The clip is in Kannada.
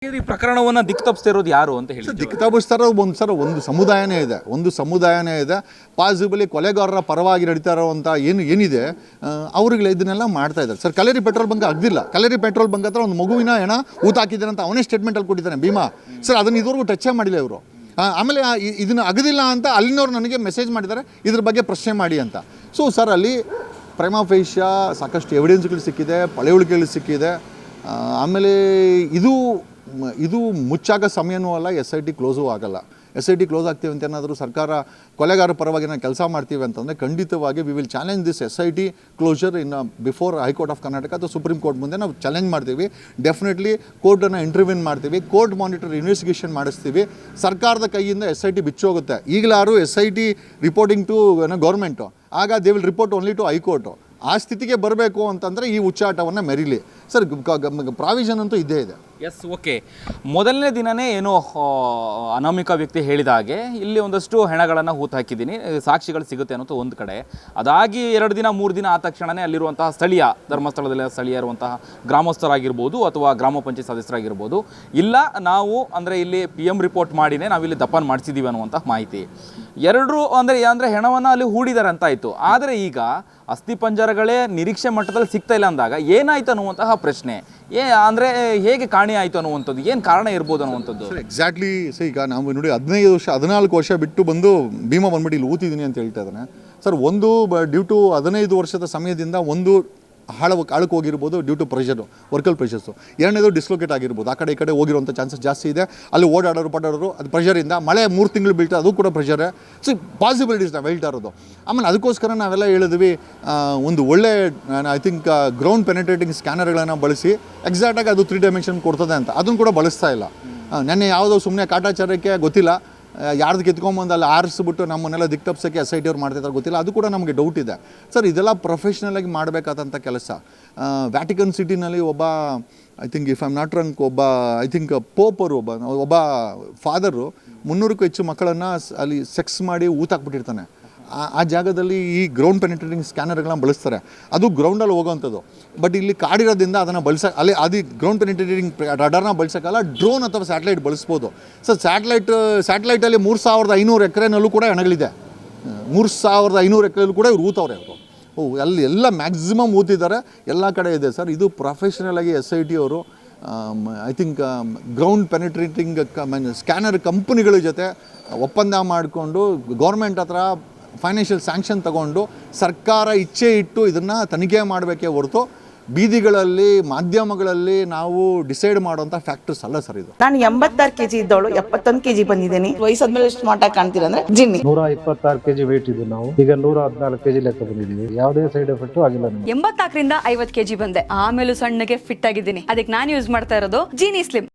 ಈ ಪ್ರಕರಣವನ್ನ ದಿಕ್ಕು ತಪ್ಪಿಸ್ತಿರೋದು ಯಾರು ಅಂತ ಹೇಳಿ ದಿಕ್ಕು ತಪ್ಪಿಸ್ತಾರೋ ಒಂದು ಸಮುದಾಯನೇ ಇದೆ ಪಾಸಿಬಲಿ ಕೊಲೆಗಾರರ ಪರವಾಗಿ ನಡೀತಾ ಇರೋವಂಥ ಏನಿದೆ ಅವ್ರಿಗೆ ಇದನ್ನೆಲ್ಲ ಮಾಡ್ತಾ ಇದ್ದಾರೆ ಸರ್. ಕಲೇರಿ ಪೆಟ್ರೋಲ್ ಬಂಕ್ ಆಗದಿಲ್ಲ, ಕಲೇರಿ ಪೆಟ್ರೋಲ್ ಬಂಕ್ ಹತ್ರ ಒಂದು ಮಗುವಿನ ಹೆಣ ಊತಾಕಿದ್ದಾರೆ ಅಂತ ಅವನೇ ಸ್ಟೇಟ್ಮೆಂಟಲ್ಲಿ ಕೊಟ್ಟಿದ್ದಾನೆ ಭೀಮಾ ಸರ್. ಅದನ್ನು ಇದುವರೆಗೂ ಟಚ್ಚೇ ಮಾಡಿಲ್ಲ ಇವರು. ಆಮೇಲೆ ಇದನ್ನು ಅಗದಿಲ್ಲ ಅಂತ ಅಲ್ಲಿನವ್ರು ನನಗೆ ಮೆಸೇಜ್ ಮಾಡಿದ್ದಾರೆ ಇದ್ರ ಬಗ್ಗೆ ಪ್ರಶ್ನೆ ಮಾಡಿ ಅಂತ. ಸೊ ಸರ್ ಅಲ್ಲಿ ಪ್ರೈಮಾ ಫೇಶಿಯಾ ಸಾಕಷ್ಟು ಎವಿಡೆನ್ಸ್ಗಳು ಸಿಕ್ಕಿದೆ, ಪಳೆಯುಳಿಕೆಗಳು ಸಿಕ್ಕಿದೆ. ಆಮೇಲೆ ಇದು ಮುಚ್ಚಾಗ ಸಮಯನೂ ಅಲ್ಲ, SIT ಕ್ಲೋಸೂ ಆಗಲ್ಲ. SIT ಕ್ಲೋಸ್ ಆಗ್ತೀವಿ ಅಂತ ಏನಾದರೂ ಸರ್ಕಾರ ಕೊಲೆಗಾರ ಪರವಾಗಿ ನಾವು ಕೆಲಸ ಮಾಡ್ತೀವಿ ಅಂತಂದರೆ ಖಂಡಿತವಾಗಿ we will challenge this SIT closure in before high court of Karnataka ಅಥವಾ ಸುಪ್ರೀಂ ಕೋರ್ಟ್ ಮುಂದೆ ನಾವು ಚಾಲೆಂಜ್ ಮಾಡ್ತೀವಿ. ಡೆಫಿನೆಟ್ಲಿ ಕೋರ್ಟನ್ನು ಇಂಟರ್ವ್ಯೂನ್ ಮಾಡ್ತೀವಿ, ಕೋರ್ಟ್ ಮಾನಿಟರ್ ಇನ್ವೆಸ್ಟಿಗೇಷನ್ ಮಾಡಿಸ್ತೀವಿ. ಸರ್ಕಾರದ ಕೈಯಿಂದ SIT ಬಿಚ್ಚೋಗುತ್ತೆ. ಈಗಲಾರು SIT ರಿಪೋರ್ಟಿಂಗ್ ಟು ಗೌರ್ಮೆಂಟು, ಆಗ they will report only to high court. ಆ ಸ್ಥಿತಿಗೆ ಬರಬೇಕು ಅಂತಂದರೆ ಈ ಹುಚ್ಚಾಟವನ್ನು ಮೆರೀಲಿ ಸರ್. ಪ್ರಾವಿಷನ್ ಅಂತೂ ಇದ್ದೇ ಇದೆ. Yes, okay. ಮೊದಲನೇ ದಿನವೇ ಏನೋ ಅನಾಮಿಕ ವ್ಯಕ್ತಿ ಹೇಳಿದ ಹಾಗೆ ಇಲ್ಲಿ ಒಂದಷ್ಟು ಹೆಣಗಳನ್ನು ಹೂತು ಹಾಕಿದ್ದೀನಿ, ಸಾಕ್ಷಿಗಳು ಸಿಗುತ್ತೆ ಅನ್ನೋದು ಒಂದು ಕಡೆ. ಅದಾಗಿ 2 ದಿನ 3 ದಿನ ಆದ ತಕ್ಷಣವೇ ಅಲ್ಲಿರುವಂತಹ ಸ್ಥಳೀಯ ಧರ್ಮಸ್ಥಳದಲ್ಲಿ ಸ್ಥಳೀಯ ಇರುವಂತಹ ಗ್ರಾಮಸ್ಥರಾಗಿರ್ಬೋದು ಅಥವಾ ಗ್ರಾಮ ಪಂಚಾಯತ್ ಸದಸ್ಯರಾಗಿರ್ಬೋದು, ಇಲ್ಲ ನಾವು ಅಂದರೆ ಇಲ್ಲಿ PM ರಿಪೋರ್ಟ್ ಮಾಡಿನೇ ನಾವಿಲ್ಲಿ ದಫನ್ ಮಾಡಿಸಿದ್ದೀವಿ ಅನ್ನುವಂಥ ಮಾಹಿತಿ. ಎರಡರೂ ಅಂದರೆ ಹೆಣವನ್ನು ಅಲ್ಲಿ ಹೂಡಿದ್ದಾರೆ ಅಂತಾಯಿತು. ಆದರೆ ಈಗ ಅಸ್ಥಿಪಂಜರಗಳೇ ನಿರೀಕ್ಷೆ ಮಟ್ಟದಲ್ಲಿ ಸಿಗ್ತಾ ಇಲ್ಲ ಅಂದಾಗ ಏನಾಯ್ತು ಅನ್ನುವಂತಹ ಪ್ರಶ್ನೆ, ಅಂದರೆ ಹೇಗೆ ಕಾಣೆ ಆಯಿತು ಅನ್ನುವಂಥದ್ದು, ಏನು ಕಾರಣ ಇರ್ಬೋದು ಅನ್ನುವಂಥದ್ದು ಎಕ್ಸಾಕ್ಟ್ಲಿ. ಸೊ ಈಗ ನಾವು ನೋಡಿ 15 ವರ್ಷ 14 ವರ್ಷ ಬಿಟ್ಟು ಬಂದು ಭೀಮಾ ಬಂದ್ಬಿಟ್ಟು ಇಲ್ಲಿ ಊತಿದ್ದೀನಿ ಅಂತ ಹೇಳ್ತಾ ಇದ್ದಾನೆ ಸರ್. ಡ್ಯೂ ಟು 15 ವರ್ಷದ ಸಮಯದಿಂದ ಒಂದು ಆಳಕ್ಕೆ ಹೋಗಿರ್ಬೋದು ಡ್ಯೂ ಟು ಪ್ರೆಷರು, ವರ್ಕಲ್ ಪ್ರೆಷರ್ಸು. ಎರಡನೇದು ಡಿಸ್ಲೊಕೇಟ್ ಆಗಿರ್ಬೋದು, ಆ ಕಡೆ ಈ ಕಡೆ ಹೋಗಿರುವಂಥ ಚಾನ್ಸಸ್ ಜಾಸ್ತಿ ಇದೆ. ಅಲ್ಲಿ ಓಡಾಡೋರು ಅದು ಪ್ರೆಷರಿಂದ, ಮಳೆ 3 ತಿಂಗಳು ಬೀಳ್ತಾ ಅದು ಕೂಡ ಪ್ರೆಷರೇ. ಸೊ ಪಾಸಿಬಿಲಿಟೀಸ್ ನಾವು ಹೇಳ್ತಾ ಇರೋದು. ಆಮೇಲೆ ಅದಕ್ಕೋಸ್ಕರ ನಾವೆಲ್ಲ ಹೇಳಿದ್ವಿ ಒಂದು ಒಳ್ಳೆ ಐ ಥಿಂಕ್ ಗ್ರೌಂಡ್ ಪೆನೆಟ್ರೇಟಿಂಗ್ ಸ್ಕ್ಯಾನರ್ಗಳನ್ನು ಬಳಸಿ ಎಕ್ಸಾಕ್ಟಾಗಿ ಅದು 3 ಡೈಮೆನ್ಷನ್ ಕೊಡ್ತದೆ ಅಂತ, ಅದನ್ನು ಕೂಡ ಬಳಸ್ತಾ ಇಲ್ಲ. ನೆನ್ನೆ ಯಾವುದೋ ಸುಮ್ಮನೆ ಕಾಟಾಚಾರಕ್ಕೆ ಗೊತ್ತಿಲ್ಲ ಯಾರ್ದು ಕಿತ್ಕೊಂಬಂದು ಅಲ್ಲಿ ಆರಿಸ್ಬಿಟ್ಟು ನಮ್ಮನ್ನೆಲ್ಲ ದಿಕ್ಕು ತಪ್ಪಿಸೋಕ್ಕೆ SIT ಅವ್ರು ಮಾಡ್ತಿದ್ದಾರೆ ಗೊತ್ತಿಲ್ಲ, ಅದು ಕೂಡ ನಮಗೆ ಡೌಟ್ ಇದೆ ಸರ್. ಇದೆಲ್ಲ ಪ್ರೊಫೆಷ್ನಲಾಗಿ ಮಾಡಬೇಕಾದಂಥ ಕೆಲಸ. ವ್ಯಾಟಿಕನ್ ಸಿಟಿನಲ್ಲಿ ಒಬ್ಬ I think if I am not wrong I think ಪೋಪರು ಒಬ್ಬ ಫಾದರು 300ಕ್ಕೂ ಹೆಚ್ಚು ಮಕ್ಕಳನ್ನು ಅಲ್ಲಿ ಸೆಕ್ಸ್ ಮಾಡಿ ಊತಾಕ್ಬಿಟ್ಟಿರ್ತಾನೆ. ಆ ಜಾಗದಲ್ಲಿ ಈ ಗ್ರೌಂಡ್ ಪೆನೆಟ್ರೇಟಿಂಗ್ ಸ್ಕ್ಯಾನರ್ಗಳನ್ನ ಬಳಸ್ತಾರೆ, ಅದು ಗ್ರೌಂಡಲ್ಲಿ ಹೋಗೋವಂಥದ್ದು. ಬಟ್ ಇಲ್ಲಿ ಕಾಡಿರೋದ್ರಿಂದ ಅದನ್ನು ಬಳಸೋಕೆ ಅದು ಗ್ರೌಂಡ್ ಪೆನೆಟ್ರೇಟಿಂಗ್ ರಡಾರ್ನ ಬಳಸೋಕ್ಕಲ್ಲ, ಡ್ರೋನ್ ಅಥವಾ ಸ್ಯಾಟಲೈಟ್ ಬಳಸ್ಬೋದು ಸರ್. ಸ್ಯಾಟಲೈಟಲ್ಲಿ 3500 ಎಕರೆನಲ್ಲೂ ಕೂಡ ಹೆಣಗಳಿದೆ. 3500 ಎಕರೆಲ್ಲೂ ಕೂಡ ಇವ್ರು ಊತವ್ರೆ ಅವರು. ಅಲ್ಲಿ ಎಲ್ಲ ಮ್ಯಾಕ್ಸಿಮಮ್ ಊತಿದ್ದಾರೆ, ಎಲ್ಲ ಕಡೆ ಇದೆ ಸರ್. ಇದು ಪ್ರೊಫೆಷ್ನಲಾಗಿ SIT ಅವರು I think ground penetrating scanner ಕಂಪ್ನಿಗಳ ಜೊತೆ ಒಪ್ಪಂದ ಮಾಡಿಕೊಂಡು ಗೌರ್ಮೆಂಟ್ ಹತ್ರ ಫೈನಾನ್ಷಿಯಲ್ ಸ್ಯಾಂಕ್ಷನ್ ತಗೊಂಡು ಸರ್ಕಾರ ಇಚ್ಛೆ ಇಟ್ಟು ಇದನ್ನು ತನಿಖೆ ಮಾಡಬೇಕೇ ಹೊರತು ಬೀದಿಗಳಲ್ಲಿ ಮಾಧ್ಯಮಗಳಲ್ಲಿ ನಾವು ಡಿಸೈಡ್ ಮಾಡುವಂಥ ಫ್ಯಾಕ್ಟರ್ಸ್ ಅಲ್ಲ ಸರ್ ಇದು. ನಾನು 86 kg ಇದ್ದವಳು 71 kg ಬಂದಿದ್ದೀನಿ. ವಯಸ್ಸಾದ್ಮೇಲೆ ಸ್ಮಾರ್ಟ್ ಆಗಿ ಕಾಣ್ತೀರ ಅಂದ್ರೆ ಜಿನ್ನಿ. 126 kg ವೇಟ್ ಇದೆ. ನಾವು ಈಗ 114 kg ಲೆಕ್ಕ ಬಂದಿದ್ದೀವಿ. ಯಾವುದೇ ಸೈಡ್ ಎಫೆಕ್ಟ್ ಆಗಿಲ್ಲ. 84ರಿಂದ 50 kg ಬಂದೆ. ಆಮೇಲೆ ಸಣ್ಣಗೆ ಫಿಟ್ ಆಗಿದ್ದೀನಿ. ಅದಕ್ಕೆ ನಾನು ಯೂಸ್ ಮಾಡ್ತಾ ಇರೋದು ಜೀನಿ ಸ್ಲಿಮ್.